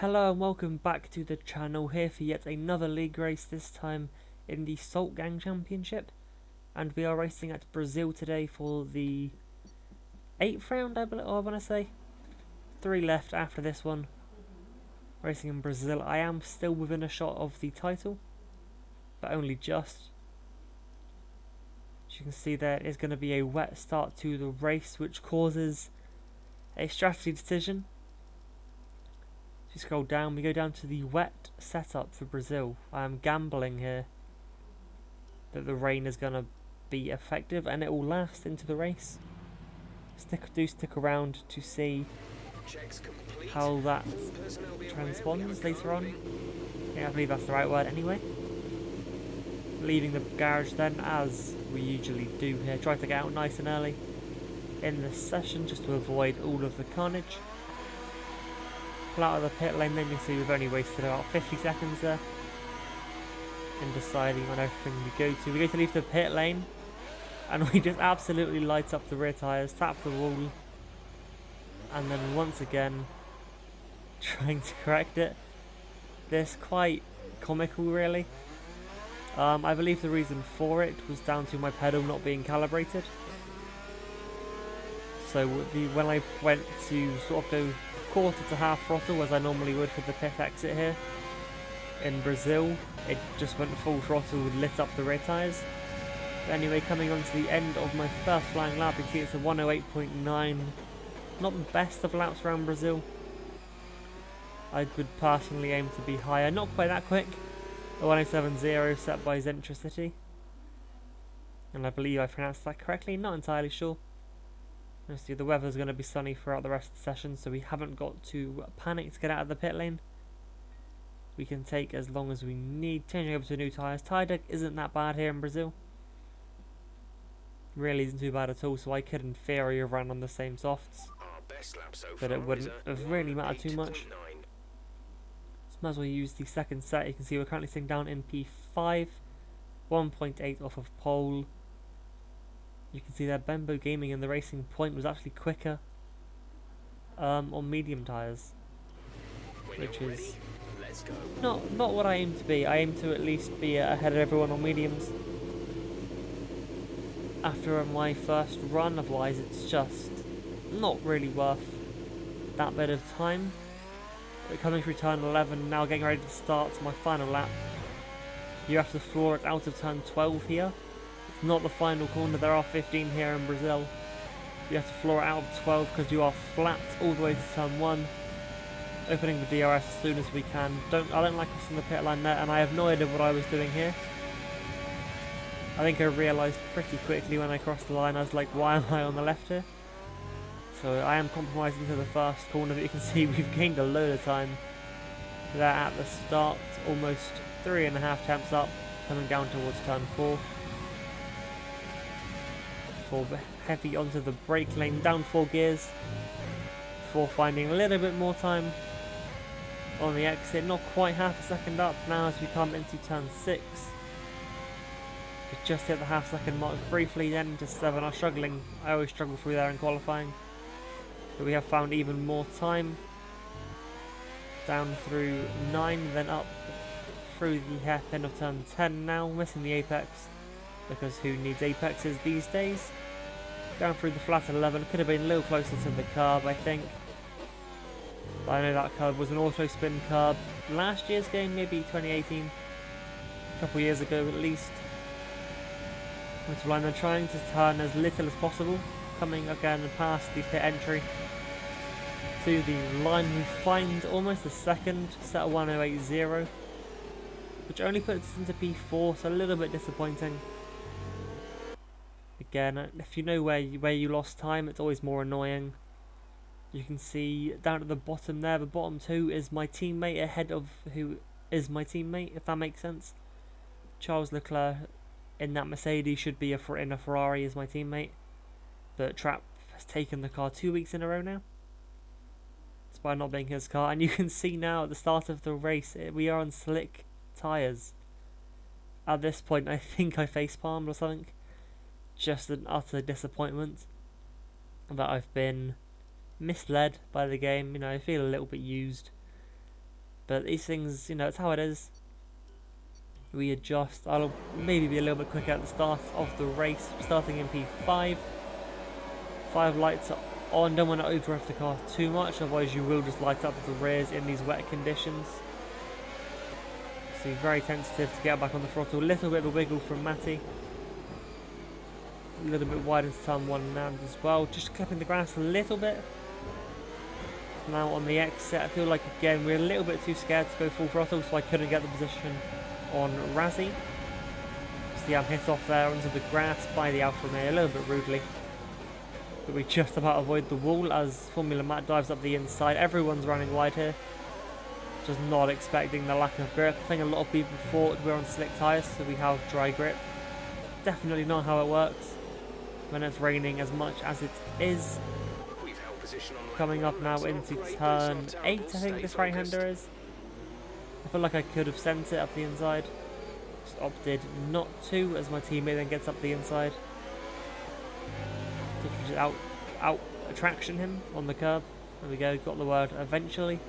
Hello and welcome back to the channel, here for yet another league race, this time in the SaltGang Championship. And we are racing at Brazil today for the 8th round, I want to say. 3 left after this one. Racing in Brazil. I am still within a shot of the title, but only just. As you can see, there is going to be a wet start to the race, which causes a strategy decision. If you scroll down, we go down to the wet setup for Brazil. I am gambling here that the rain is going to be effective and it will last into the race. Stick around to see how that transponds later on. Yeah, I believe that's the right word anyway. Leaving the garage then, as we usually do here. Try to get out nice and early in the session just to avoid all of the carnage. Pull out of the pit lane, then you'll see we've only wasted about 50 seconds there in deciding on everything we go to. We go to leave the pit lane and we just absolutely light up the rear tyres, tap the wall, and then once again trying to correct it. This quite comical really. I believe the reason for it was down to my pedal not being calibrated. So when I went to sort of go quarter to half throttle, as I normally would for the pit exit here in Brazil, it just went full throttle, lit up the rear tyres. But anyway, coming on to the end of my first flying lap, you can see it's a 108.9, not the best of laps around Brazil. I would personally aim to be higher, not quite that quick. A 107.0 set by Zentra City, and I believe I pronounced that correctly, not entirely sure. Obviously the weather's going to be sunny throughout the rest of the session, so we haven't got to panic to get out of the pit lane. We can take as long as we need. Changing over to new tyres. Tyre deck isn't that bad here in Brazil. Really isn't too bad at all, so I could in theory have run on the same softs, but it wouldn't have really mattered too much. So might as well use the second set. You can see we're currently sitting down in P5, 1.8 off of pole. You can see there Bembo Gaming in the Racing Point was actually quicker on medium tyres, which is not what I aim to be. I aim to at least be ahead of everyone on mediums. After my first run, otherwise it's just not really worth that bit of time. But coming through turn 11, now getting ready to start my final lap. You have to floor it out of turn 12 here. Not the final corner, there are 15 here in Brazil. You have to floor it out of 12 because you are flat all the way to turn 1. Opening the DRS as soon as we can. I don't like us in the pit line there, and I have no idea what I was doing here. I think I realised pretty quickly when I crossed the line, I was like, why am I on the left here? So I am compromising to the first corner, but you can see we've gained a load of time there at the start. Almost 3.5 temps up, coming down towards turn 4. Heavy onto the brake lane, down 4 gears before finding a little bit more time on the exit. Not quite half a second up now as we come into turn 6. We just hit the half second mark briefly, then into 7. I always struggle through there in qualifying, but we have found even more time. Down through 9, then up through the hairpin of turn 10 now, missing the apex, because who needs apexes these days? Down through the flat 11, could have been a little closer to the curb I think. But I know that curb was an auto spin curb last year's game, maybe 2018. A couple years ago at least. Into line, they're trying to turn as little as possible. Coming again past the pit entry to the line, we find almost a second, set of 108.0. Which only puts us into P4, so a little bit disappointing. Again, if you know where you lost time, it's always more annoying. You can see down at the bottom there, the bottom 2 is my teammate ahead of who is my teammate, if that makes sense. Charles Leclerc in that Mercedes should be in a Ferrari as my teammate. But Trap has taken the car 2 weeks in a row now, despite not being his car. And you can see now at the start of the race, we are on slick tyres. At this point, I think I facepalmed or something. Just an utter disappointment that I've been misled by the game. You know, I feel a little bit used But these things, you know, it's how it is. We adjust. I'll maybe be a little bit quicker at the start of the race, starting in P5. 5 lights are on. Don't want to over-rev the car too much, otherwise you will just light up the rears in these wet conditions. So you're very tentative to get back on the throttle. A little bit of a wiggle from Matty. A little bit wide into turn 1 now as well. Just clipping the grass a little bit. Now on the exit, I feel like again we're a little bit too scared to go full throttle, so I couldn't get the position on Razzie. See, I'm hit off there onto the grass by the Alfa Romeo a little bit rudely. But we just about avoid the wall as Formula Matt dives up the inside. Everyone's running wide here. Just not expecting the lack of grip. I think a lot of people thought we're on slick tyres, so we have dry grip. Definitely not how it works when it's raining as much as it is. Coming up now into turn 8, I think this right-hander is. I feel like I could have sent it up the inside. Just opted not to, as my teammate then gets up the inside. Just out attraction him on the curb. There we go, got the word eventually.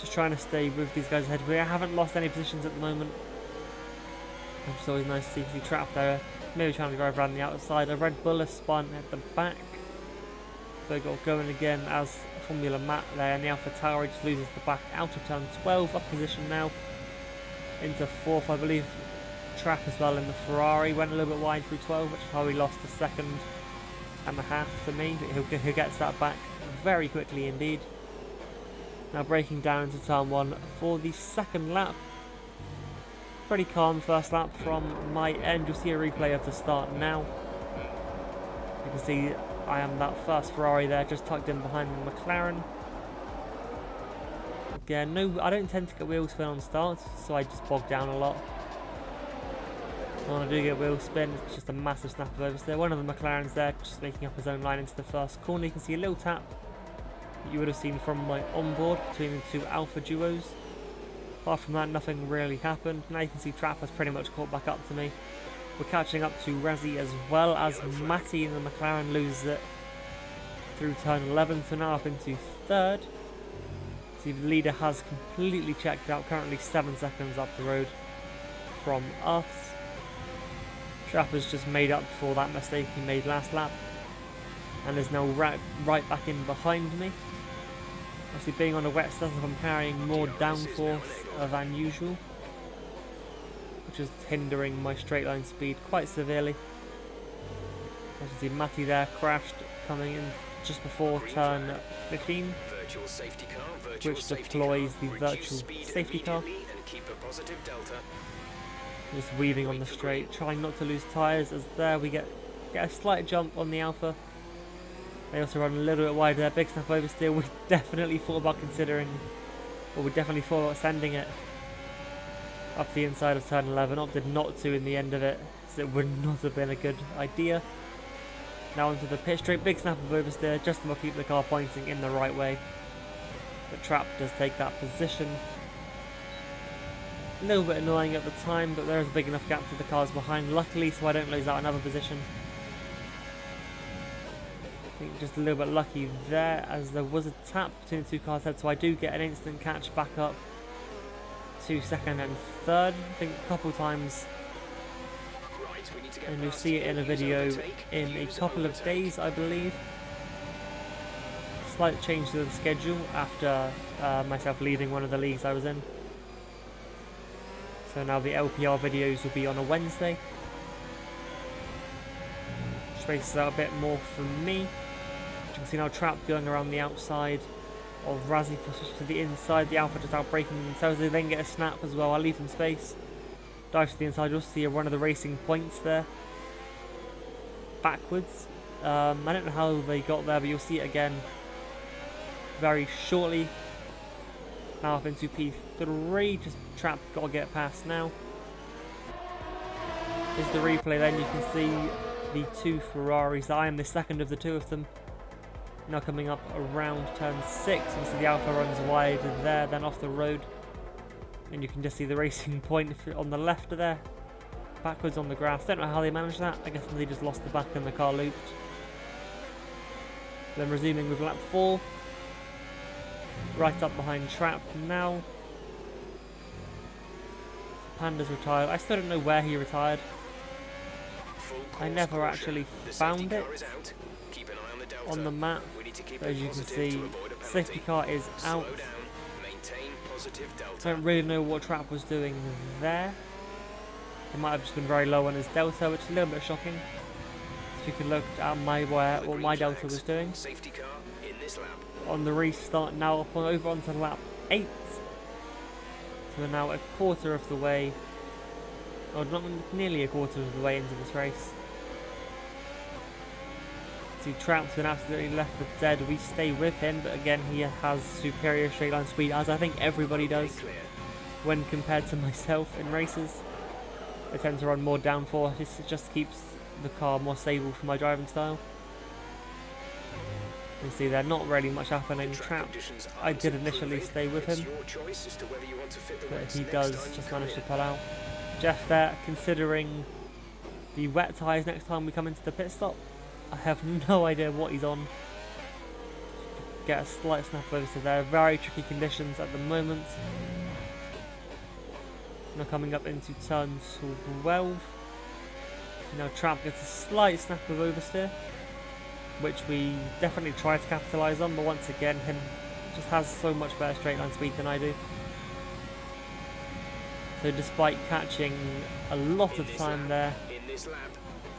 Just trying to stay with these guys ahead. We haven't lost any positions at the moment. Which is always nice to see Trap there. Maybe trying to drive around the outside. A Red Bull has spun at the back. They got going again as Formula Matt there, and the Alpha Tauri just loses the back out of turn 12, up position now into 4th, I believe. Trap as well in the Ferrari went a little bit wide through 12, which is how he lost a second and a half to me. But he gets that back very quickly indeed. Now breaking down into turn 1 for the second lap. Pretty calm first lap from my end. You'll see a replay of the start now. You can see I am that first Ferrari there, just tucked in behind the McLaren. Again, no, I don't tend to get wheel spin on starts, so I just bog down a lot. When I do get wheel spin, it's just a massive snap of oversteer. One of the McLarens there, just making up his own line into the first corner. You can see a little tap that you would have seen from my onboard between the two Alpha duos. Apart from that, nothing really happened. Now you can see Trap has pretty much caught back up to me. We're catching up to Razzie as well, as Matty in the McLaren loses it through turn 11, so now up into 3rd. See, the leader has completely checked out, currently 7 seconds up the road from us. Trap has just made up for that mistake he made last lap and is now right back in behind me. Obviously, being on a wet setup, I'm carrying more downforce than usual, which is hindering my straight line speed quite severely. As you can see, Matty there crashed coming in just before turn 15, which deploys the virtual safety car. Just weaving on the straight, trying not to lose tyres, as there we get a slight jump on the Alpha. They also run a little bit wide there, big snap oversteer. We definitely thought about sending it up the inside of turn 11, opted not to in the end of it, so it would not have been a good idea. Now onto the pit straight, big snap of oversteer, just to keep the car pointing in the right way. But Trap does take that position. A little bit annoying at the time, but there is a big enough gap to the cars behind, luckily, so I don't lose out another position. I think just a little bit lucky there, as there was a tap between the two cars ahead, so I do get an instant catch back up to 2nd and 3rd, I think a couple times, and you'll see it in a video in a couple of days, I believe. Slight change to the schedule after myself leaving one of the leagues I was in. So now the LPR videos will be on a Wednesday. Spaces out a bit more for me. You can see now Trap going around the outside of Razzie to the inside. The Alpha just out braking themselves. They then get a snap as well. I leave them space. Dive to the inside. You'll see one of the racing points there. Backwards. I don't know how they got there, but you'll see it again very shortly. Now up into P3. Just Trap got to get past now. Here's the replay then. You can see the two Ferraris. I am the second of the two of them. Now coming up around turn 6, and so the Alpha runs wide there, then off the road, and you can just see the racing point on the left of there, backwards on the grass. Don't know how they managed that. I guess they just lost the back and the car looped. Then resuming with lap 4. right up behind Trap now. Panda's retired. I still don't know where he retired. I never actually found it on the map, but as you can see, safety car is out. Don't really know what Trap was doing there. He might have just been very low on his delta, which is a little bit shocking. If you can look at what my delta was doing. On the restart now, over onto lap 8. So we're now a quarter of the way, or not nearly a quarter of the way into this race. See, Trap's been absolutely left for dead. We stay with him, but again, he has superior straight line speed, as I think everybody does when compared to myself in races. I tend to run more downforce. This just keeps the car more stable for my driving style. You can see there, not really much happening. Trap, I did initially stay with him, but he does just manage to pull out. Jeff there, considering the wet tyres next time we come into the pit stop. I have no idea what he's on. Get a slight snap over to there. Very tricky conditions at the moment. Now coming up into turn 12. Now Trap gets a slight snap of oversteer, which we definitely try to capitalise on, but once again, him just has so much better straight line speed than I do. So despite catching a lot of time there,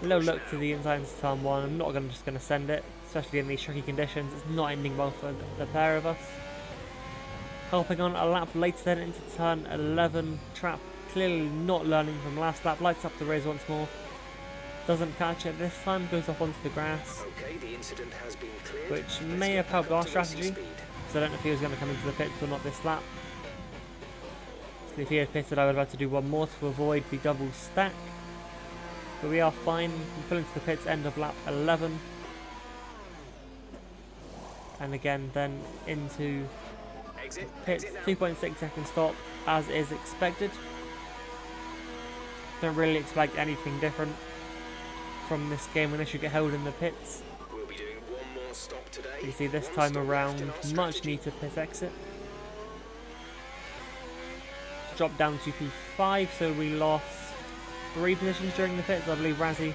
a little look to the inside into turn 1, I'm not just going to send it, especially in these tricky conditions. It's not ending well for the pair of us. Helping on a lap later then into turn 11, Trap clearly not learning from last lap, lights up the race once more. Doesn't catch it this time, goes off onto the grass, which may have helped our strategy, because I don't know if he was going to come into the pits or not this lap. So if he had pitted, I would have had to do one more to avoid the double stack. But we are fine. We pull into the pits end of lap 11. And again then into pits, 2.6 second stop as is expected. Don't really expect anything different from this game unless you get held in the pits. You see this time around, much neater pit exit. Drop down to P5, so we lost 3 positions during the pits. I believe Razzie,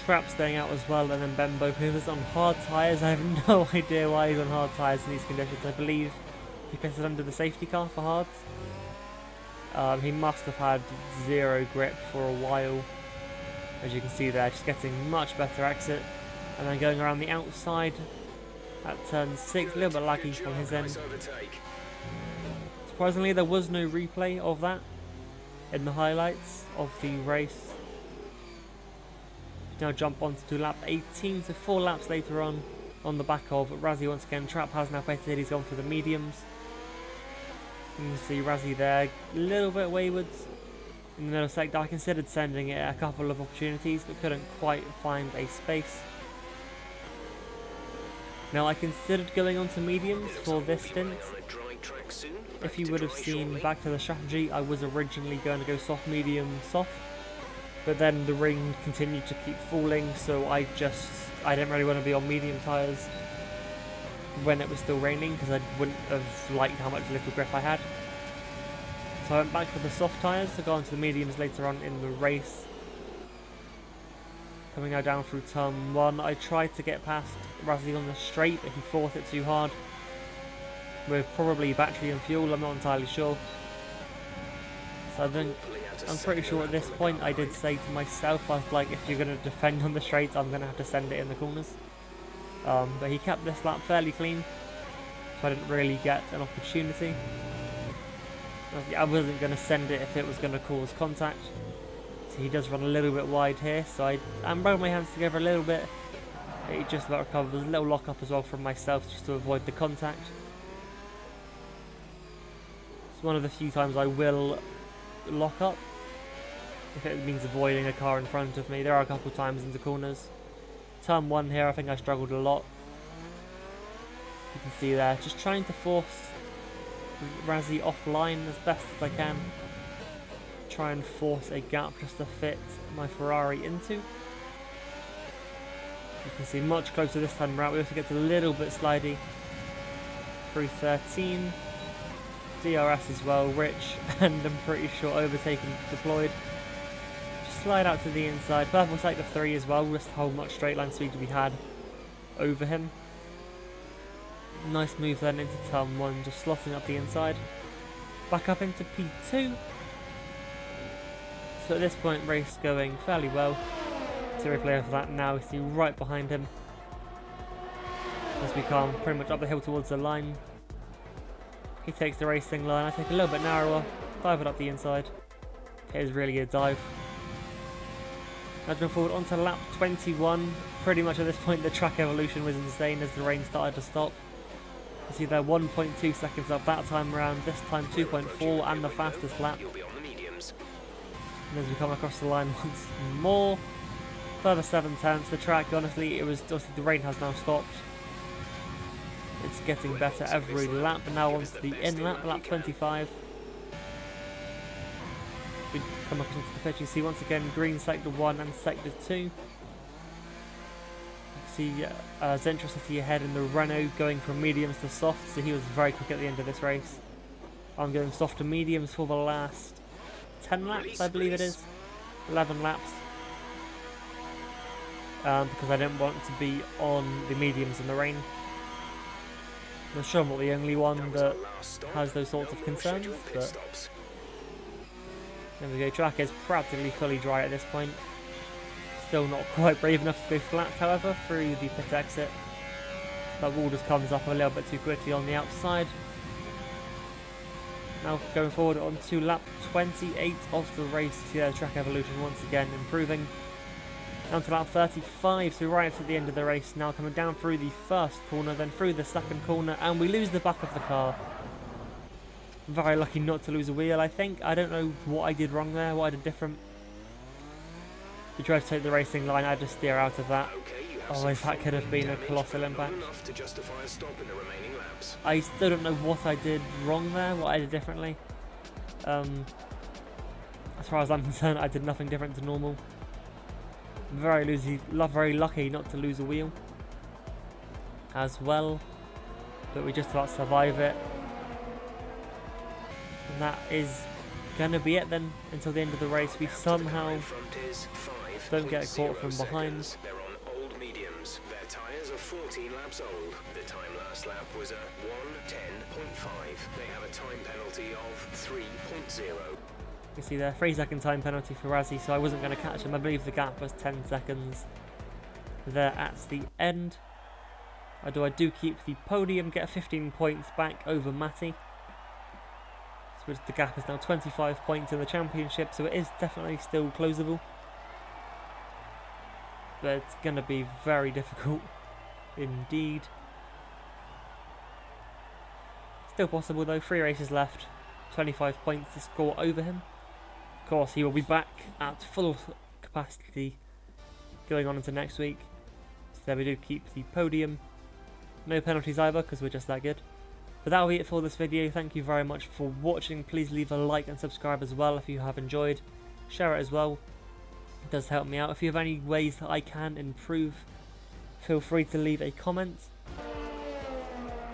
Trap staying out as well, and then Bembo, who was on hard tyres. I have no idea why he's on hard tyres in these conditions. I believe he pitted under the safety car for hards. He must have had zero grip for a while. As you can see there, just getting much better exit. And then going around the outside at turn 6, a little bit laggy from his end. Surprisingly, there was no replay of that in the highlights of the race. Now jump onto lap 18, so 4 laps later on the back of Razzie once again. Trap has now pitted, he's gone for the mediums. You can see Razzie there, a little bit waywards in the middle sector. I considered sending it a couple of opportunities, but couldn't quite find a space. Now I considered going on to mediums for this stint. If you would have seen back to the strategy, I was originally going to go soft, medium, soft, but then the ring continued to keep falling, so I didn't really want to be on medium tyres when it was still raining, because I wouldn't have liked how much little grip I had. So I went back to the soft tyres to go on to the mediums later on in the race. Coming now down through turn 1, I tried to get past Razzie on the straight, but he fought it too hard. With probably battery and fuel, I'm not entirely sure. So I'm pretty sure at this point I did say to myself, I was like, if you're going to defend on the straights, I'm going to have to send it in the corners. But he kept this lap fairly clean, so I didn't really get an opportunity. I wasn't going to send it if it was going to cause contact. So he does run a little bit wide here, so I'm rubbing my hands together a little bit. It just about recovered. There's a little lock up as well from myself just to avoid the contact. It's one of the few times I will lock up if it means avoiding a car in front of me. There are a couple of times into corners. Turn 1 here, I think I struggled a lot. You can see there, just trying to force Razzie offline as best as I can. Try and force a gap just to fit my Ferrari into. You can see much closer this time around. We also get a little bit slidey. through 13. DRS as well, Rich, and I'm pretty sure overtaken deployed. Just slide out to the inside. Purple sector 3 as well, just how much straight line speed we had over him. Nice move then into turn 1, just slotting up the inside. Back up into P2. So at this point, race going fairly well. Zero player for that now, we see right behind him. As we come pretty much up the hill towards the line. He takes the racing line, I take a little bit narrower, dive it up the inside. It is really a dive. Nudging forward onto lap 21. Pretty much at this point the track evolution was insane as the rain started to stop. You see there 1.2 seconds up that time around, this time 2.4 and the fastest lap. And as we come across the line once more, further 7 tenths. The track, honestly, obviously the rain has now stopped. It's getting better every lap, and now onto the in lap, lap 25. We come up into the pitch, you see once again green sector 1 and sector 2. You see Zentricity ahead in the Renault going from mediums to soft, so he was very quick at the end of this race. I'm going soft to mediums for the last 10 laps, I believe it is. 11 laps. Because I didn't want to be on the mediums in the rain. I'm sure I'm not the only one that has those sorts of concerns, but there we go. Track is practically fully dry at this point. Still not quite brave enough to go flat, however, through the pit exit. That wall just comes up a little bit too quickly on the outside. Now going forward on to lap 28 of the race. See the track evolution once again improving. Down to lap 35, so right at the end of the race. Now coming down through the first corner, then through the second corner, and we lose the back of the car. Very lucky not to lose a wheel, I think. I don't know what I did wrong there, what I did different. We tried to take the racing line, I had to steer out of that. Otherwise that could have been a colossal impact. I still don't know what I did wrong there, what I did differently. As far as I'm concerned, I did nothing different to normal. Very lucky not to lose a wheel as well, but we just about survive it, and that is gonna be it then until the end of the race. We somehow don't get caught from behind. They're on old mediums. Their tyres are 14 laps old. The time last lap was a 1:10.5. They have a time penalty of 3.0. You see there, 3-second time penalty for Razzie, so I wasn't going to catch him. I believe the gap was 10 seconds there at the end. Although I do keep the podium, get 15 points back over Matty. So the gap is now 25 points in the championship, so it is definitely still closable. But it's going to be very difficult indeed. Still possible though, 3 races left, 25 points to score over him. Of course, he will be back at full capacity going on into next week. So there we do keep the podium. No penalties either, because we're just that good. But that'll be it for this video. Thank you very much for watching. Please leave a like and subscribe as well if you have enjoyed. Share it as well. It does help me out. If you have any ways that I can improve, feel free to leave a comment.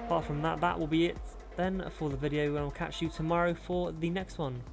Apart from that, that will be it then for the video, and I'll catch you tomorrow for the next one.